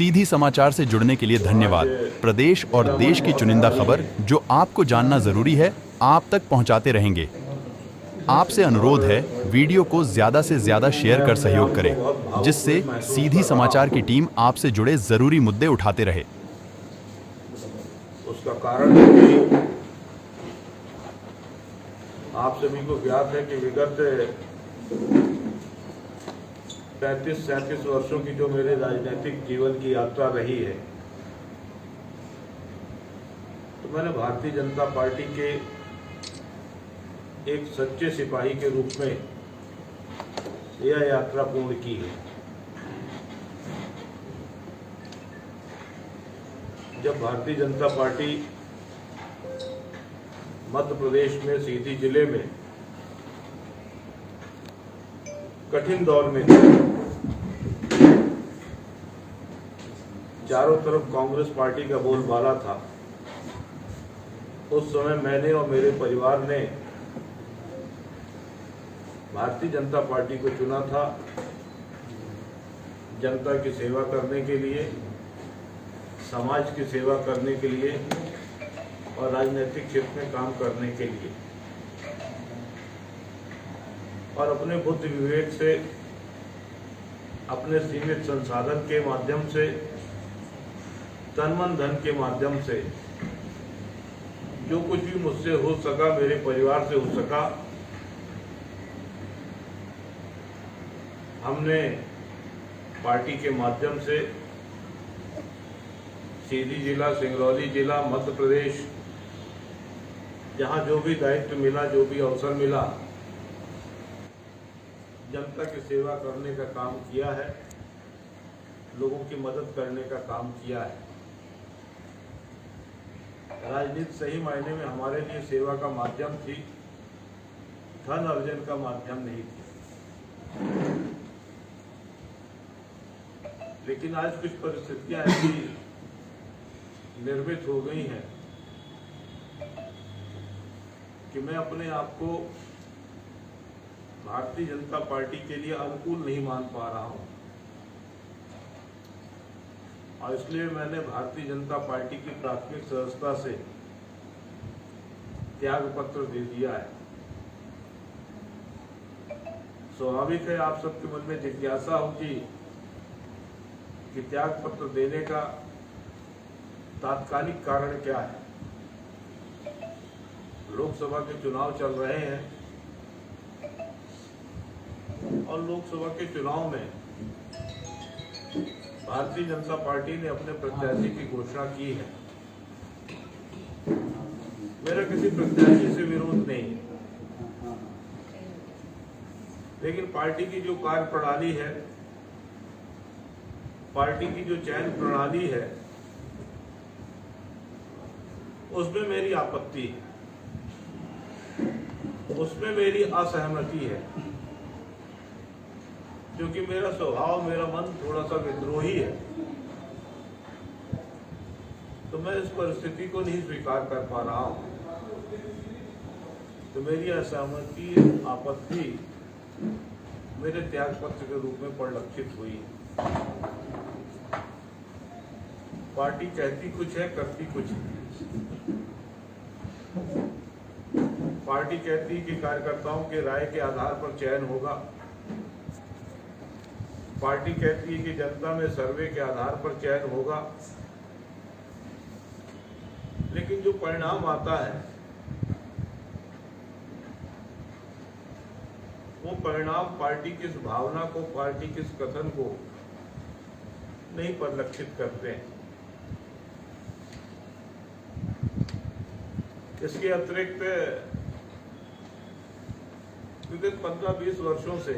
सीधी समाचार से जुड़ने के लिए धन्यवाद। प्रदेश और देश की चुनिंदा खबर जो आपको जानना जरूरी है, आप तक पहुंचाते रहेंगे। आपसे अनुरोध है, वीडियो को ज्यादा से ज्यादा शेयर कर सहयोग करें, जिससे सीधी समाचार की टीम आपसे जुड़े जरूरी मुद्दे उठाते रहे। उसका कारण है कि आप सभी को ज्ञात है कि विगत 35-37 वर्षों की जो मेरे राजनीतिक जीवन की यात्रा रही है, तो मैंने भारतीय जनता पार्टी के एक सच्चे सिपाही के रूप में यह यात्रा पूर्ण की है। जब भारतीय जनता पार्टी मध्य प्रदेश में सीधी जिले में कठिन दौर में थी, चारों तरफ कांग्रेस पार्टी का बोलबाला था, उस समय मैंने और मेरे परिवार ने भारतीय जनता पार्टी को चुना था जनता की सेवा करने के लिए, समाज की सेवा करने के लिए और राजनीतिक क्षेत्र में काम करने के लिए, और अपने बुद्धि विवेक से, अपने सीमित संसाधन के माध्यम से, तन मन धन के माध्यम से जो कुछ भी मुझसे हो सका, मेरे परिवार से हो सका, हमने पार्टी के माध्यम से सीधी जिला, सिंगरौली जिला, मध्य प्रदेश, जहां जो भी दायित्व मिला, जो भी अवसर मिला, जनता की सेवा करने का काम किया है, लोगों की मदद करने का काम किया है। राजनीति सही मायने में हमारे लिए सेवा का माध्यम थी, धन अर्जन का माध्यम नहीं थी। लेकिन आज कुछ परिस्थितियां ऐसी निर्मित हो गई हैं कि मैं अपने आप को भारतीय जनता पार्टी के लिए अनुकूल नहीं मान पा रहा हूं, और इसलिए मैंने भारतीय जनता पार्टी की प्राथमिक सदस्यता से त्याग पत्र दे दिया है। स्वाभाविक है, आप सबके मन में जिज्ञासा होगी कि त्याग पत्र देने का तात्कालिक कारण क्या है। लोकसभा के चुनाव चल रहे हैं और लोकसभा के चुनाव में भारतीय जनता पार्टी ने अपने प्रत्याशी की घोषणा की है। मेरा किसी प्रत्याशी से विरोध नहीं है, लेकिन पार्टी की जो कार्य प्रणाली है, पार्टी की जो चयन प्रणाली है, उसमें मेरी आपत्ति है, उसमें मेरी असहमति है, क्योंकि मेरा स्वभाव, मेरा मन थोड़ा सा विद्रोही है। तो मैं इस परिस्थिति को नहीं स्वीकार कर पा रहा हूं। तो मेरी असहमति, आपत्ति मेरे त्याग पत्र के रूप में परिलक्षित हुई। पार्टी कहती कुछ है, करती कुछ है। पार्टी कहती है कि कार्यकर्ताओं के राय के आधार पर चयन होगा, पार्टी कहती है कि जनता में सर्वे के आधार पर चयन होगा, लेकिन जो परिणाम आता है वो परिणाम पार्टी की इस भावना को, पार्टी के इस कथन को नहीं परिलक्षित करते हैं। इसके अतिरिक्त विगत 15-20 वर्षों से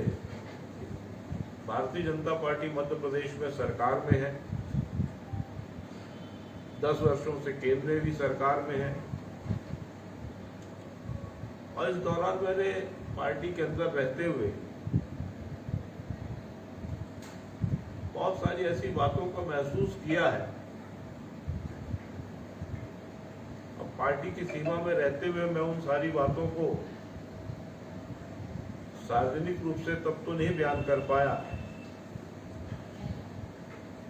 भारतीय जनता पार्टी मध्य प्रदेश में सरकार में है, 10 वर्षों से केंद्र भी सरकार में है, और इस दौरान मैंने पार्टी के अंदर रहते हुए बहुत सारी ऐसी बातों को महसूस किया है। अब पार्टी की सीमा में रहते हुए मैं उन सारी बातों को सार्वजनिक रूप से तब तो नहीं बयान कर पाया,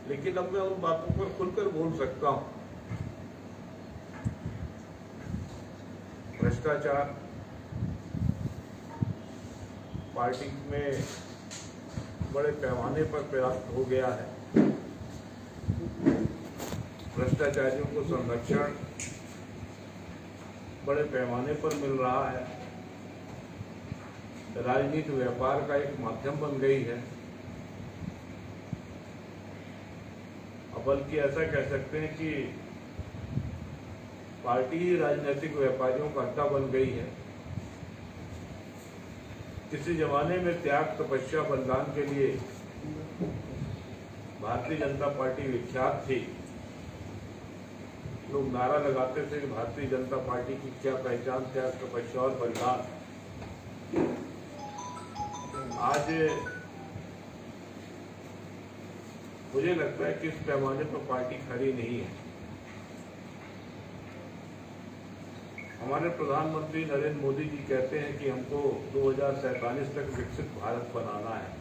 लेकिन अब मैं उन बातों पर खुलकर बोल सकता हूं। भ्रष्टाचार पार्टी में बड़े पैमाने पर पर्याप्त हो गया है। भ्रष्टाचारियों को संरक्षण बड़े पैमाने पर मिल रहा है। राजनीति व्यापार का एक माध्यम बन गई है। बल्कि ऐसा कह सकते हैं कि पार्टी ही राजनीतिक व्यापारियों का अड्डा बन गई है। किसी जमाने में त्याग, तपस्या, बलिदान के लिए भारतीय जनता पार्टी विख्यात थी। लोग नारा लगाते थे कि भारतीय जनता पार्टी की क्या पहचान, त्याग, तपस्या और बलिदान। आज मुझे लगता है कि इस पैमाने पर पार्टी खड़ी नहीं है। हमारे प्रधानमंत्री नरेंद्र मोदी जी कहते हैं कि हमको 2047 तक विकसित भारत बनाना है।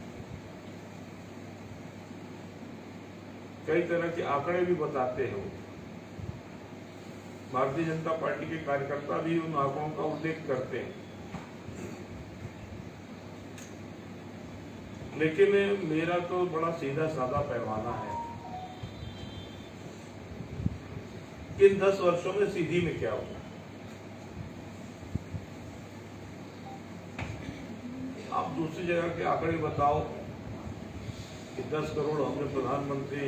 कई तरह के आंकड़े भी बताते हैं वो। भारतीय जनता पार्टी के कार्यकर्ता भी उन आंकड़ों का उल्लेख करते हैं। लेकिन मेरा तो बड़ा सीधा साधा पैमाना है कि इन 10 वर्षों में सीधी में क्या हुआ। आप दूसरी जगह के आंकड़े बताओ कि 10 करोड़ हमने प्रधानमंत्री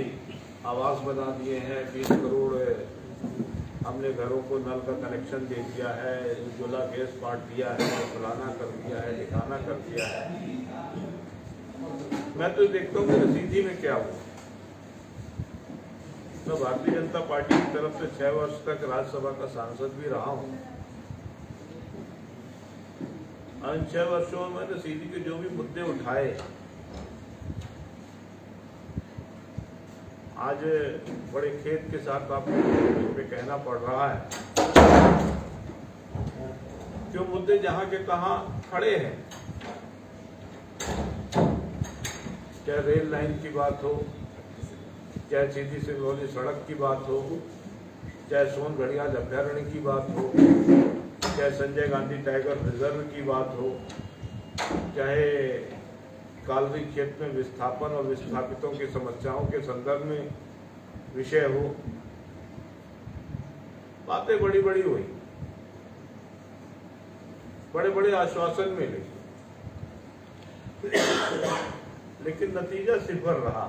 आवास बना दिए हैं, 20 करोड़ हमने घरों को नल का कनेक्शन दे दिया है, उज्ज्वला गैस बांट दिया है, फलाना कर दिया है, ठिकाना कर दिया है। मैं तो देखता हूँ मेरे सीधी में क्या हुआ। मैं भारतीय जनता पार्टी की तरफ से 6 वर्ष तक राज्यसभा का सांसद भी रहा हूँ। इन 6 वर्षों में मैंने सीधी के जो भी मुद्दे उठाए, आज बड़े खेद के साथ आपको पे कहना पड़ रहा है कि मुद्दे जहां के तहां खड़े हैं। चाहे रेल लाइन की बात हो, चाहे सीधी सिंगरौली सड़क की बात हो, चाहे सोन घड़ियाल अभ्यारण्य की बात हो, चाहे संजय गांधी टाइगर रिजर्व की बात हो, चाहे कालवी क्षेत्र में विस्थापन और विस्थापितों की समस्याओं के संदर्भ में विषय हो। बातें बड़ी बड़ी हुई, बड़े बड़े आश्वासन मिले, लेकिन नतीजा सिफर रहा।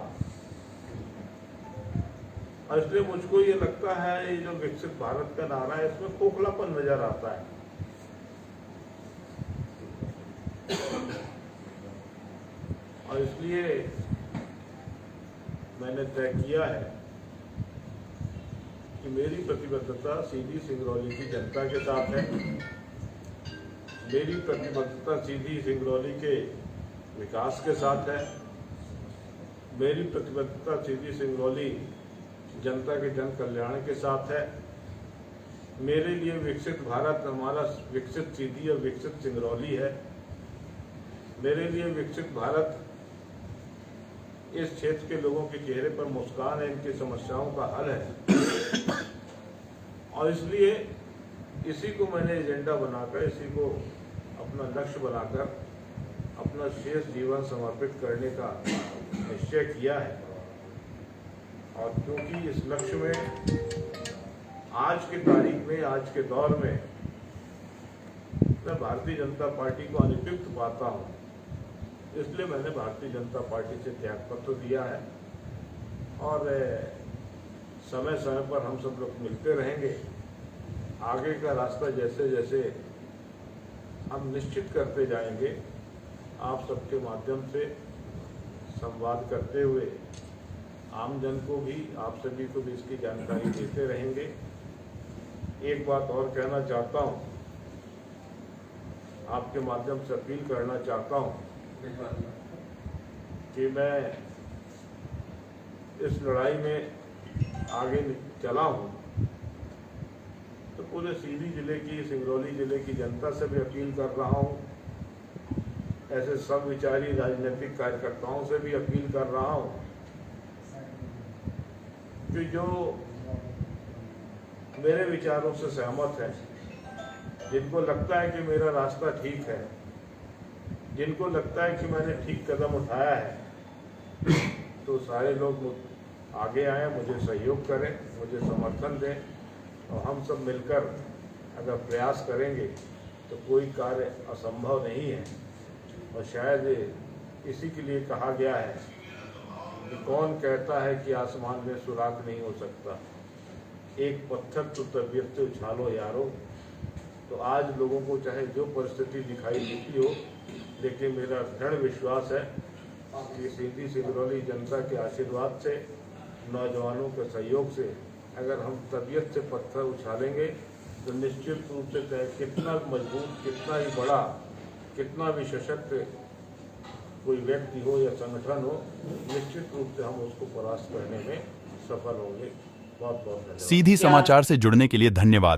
और इसलिए मुझको ये लगता है ये जो विकसित भारत का नारा है इसमें खोखलापन नजर आता है। और इसलिए मैंने तय किया है कि मेरी प्रतिबद्धता सीधी सिंगरौली की जनता के साथ है। मेरी प्रतिबद्धता सीधी सिंगरौली के विकास के साथ है। मेरी प्रतिबद्धता सीधी सिंगरौली जनता के जन कल्याण के साथ है। मेरे लिए विकसित भारत हमारा विकसित सीधी और विकसित सिंगरौली है। मेरे लिए विकसित भारत इस क्षेत्र के लोगों के चेहरे पर मुस्कान है, इनकी समस्याओं का हल है। और इसलिए इसी को मैंने एजेंडा बनाकर, इसी को अपना लक्ष्य बनाकर अपना शेष जीवन समर्पित करने का निश्चय किया है। और क्योंकि इस लक्ष्य में आज की तारीख में, आज के दौर में मैं भारतीय जनता पार्टी को अनुपयुक्त पाता हूँ, इसलिए मैंने भारतीय जनता पार्टी से त्यागपत्र दिया है। और समय समय पर हम सब लोग मिलते रहेंगे। आगे का रास्ता जैसे जैसे हम निश्चित करते जाएंगे, आप सबके माध्यम से संवाद करते हुए आम जन को भी, आप सभी को भी इसकी जानकारी देते रहेंगे। एक बात और कहना चाहता हूँ, आपके माध्यम से अपील करना चाहता हूँ कि मैं इस लड़ाई में आगे चला हूँ तो पूरे सीधी जिले की, सिंगरौली जिले की जनता से भी अपील कर रहा हूँ। ऐसे सब विचारी राजनीतिक कार्यकर्ताओं से भी अपील कर रहा हूँ कि जो मेरे विचारों से सहमत है, जिनको लगता है कि मेरा रास्ता ठीक है, जिनको लगता है कि मैंने ठीक कदम उठाया है, तो सारे लोग आगे आए, मुझे सहयोग करें, मुझे समर्थन दें और हम सब मिलकर अगर प्रयास करेंगे तो कोई कार्य असंभव नहीं है। और शायद इसी के लिए कहा गया है कि कौन कहता है कि आसमान में सुराख नहीं हो सकता, एक पत्थर तो तबीयत से उछालो यारो। तो आज लोगों को चाहे जो परिस्थिति दिखाई देती हो, लेकिन मेरा दृढ़ विश्वास है कि सीधी सिंगरौली जनता के आशीर्वाद से, नौजवानों के सहयोग से अगर हम तबीयत से पत्थर उछालेंगे तो निश्चित रूप से चाहे कितना मजबूत, कितना ही बड़ा, कितना भी सशक्त कोई व्यक्ति हो या संगठन हो, निश्चित रूप से हम उसको परास्त करने में सफल होंगे। बहुत बहुत धन्यवाद। सीधी समाचार से जुड़ने के लिए धन्यवाद।